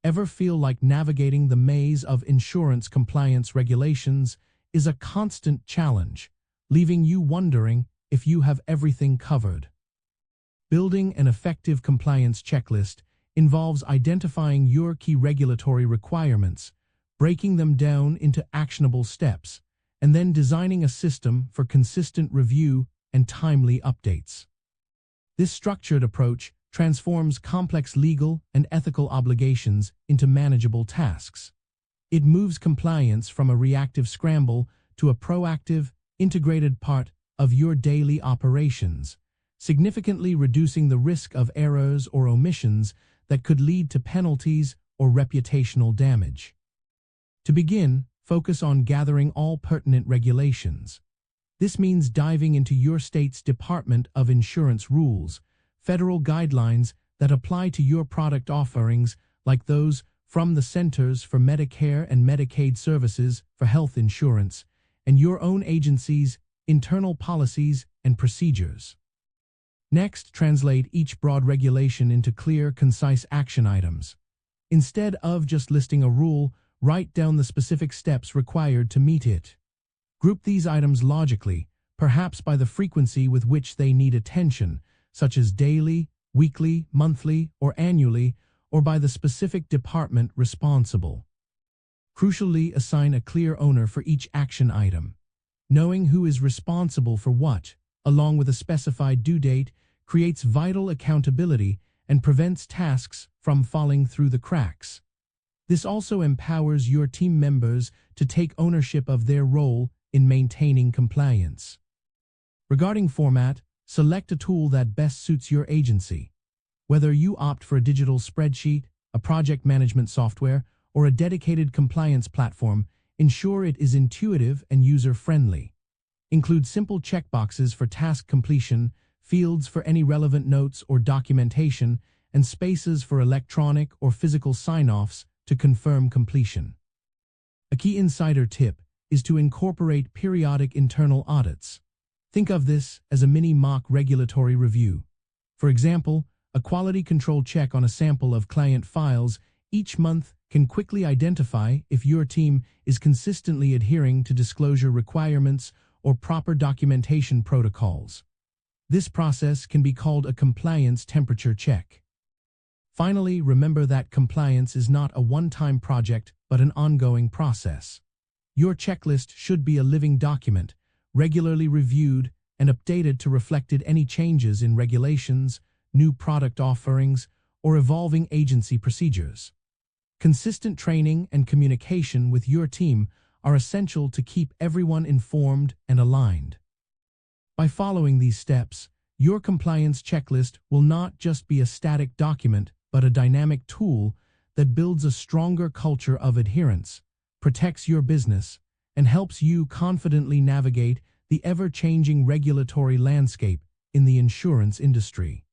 Ever feel like navigating the maze of insurance compliance regulations is a constant challenge, leaving you wondering if you have everything covered? Building an effective compliance checklist involves identifying your key regulatory requirements, breaking them down into actionable steps, and then designing a system for consistent review and timely updates. This structured approach transforms complex legal and ethical obligations into manageable tasks. It moves compliance from a reactive scramble to a proactive, integrated part of your daily operations, significantly reducing the risk of errors or omissions that could lead to penalties or reputational damage. To begin, focus on gathering all pertinent regulations. This means diving into your state's Department of Insurance rules, federal guidelines that apply to your product offerings, like those from the Centers for Medicare and Medicaid Services for Health Insurance, and your own agency's internal policies and procedures. Next, translate each broad regulation into clear, concise action items. Instead of just listing a rule, write down the specific steps required to meet it. Group these items logically, perhaps by the frequency with which they need attention, such as daily, weekly, monthly, or annually, or by the specific department responsible. Crucially, assign a clear owner for each action item. Knowing who is responsible for what, along with a specified due date, creates vital accountability and prevents tasks from falling through the cracks. This also empowers your team members to take ownership of their role in maintaining compliance. Regarding format, select a tool that best suits your agency. Whether you opt for a digital spreadsheet, a project management software, or a dedicated compliance platform, ensure it is intuitive and user-friendly. Include simple checkboxes for task completion, fields for any relevant notes or documentation, and spaces for electronic or physical sign-offs to confirm completion. A key insider tip is to incorporate periodic internal audits. Think of this as a mini mock regulatory review. For example, a quality control check on a sample of client files each month can quickly identify if your team is consistently adhering to disclosure requirements or proper documentation protocols. This process can be called a compliance temperature check. Finally, remember that compliance is not a one-time project, but an ongoing process. Your checklist should be a living document, regularly reviewed and updated to reflect any changes in regulations, new product offerings, or evolving agency procedures. Consistent training and communication with your team are essential to keep everyone informed and aligned. By following these steps, your compliance checklist will not just be a static document, but a dynamic tool that builds a stronger culture of adherence, protects your business, and helps you confidently navigate the ever-changing regulatory landscape in the insurance industry.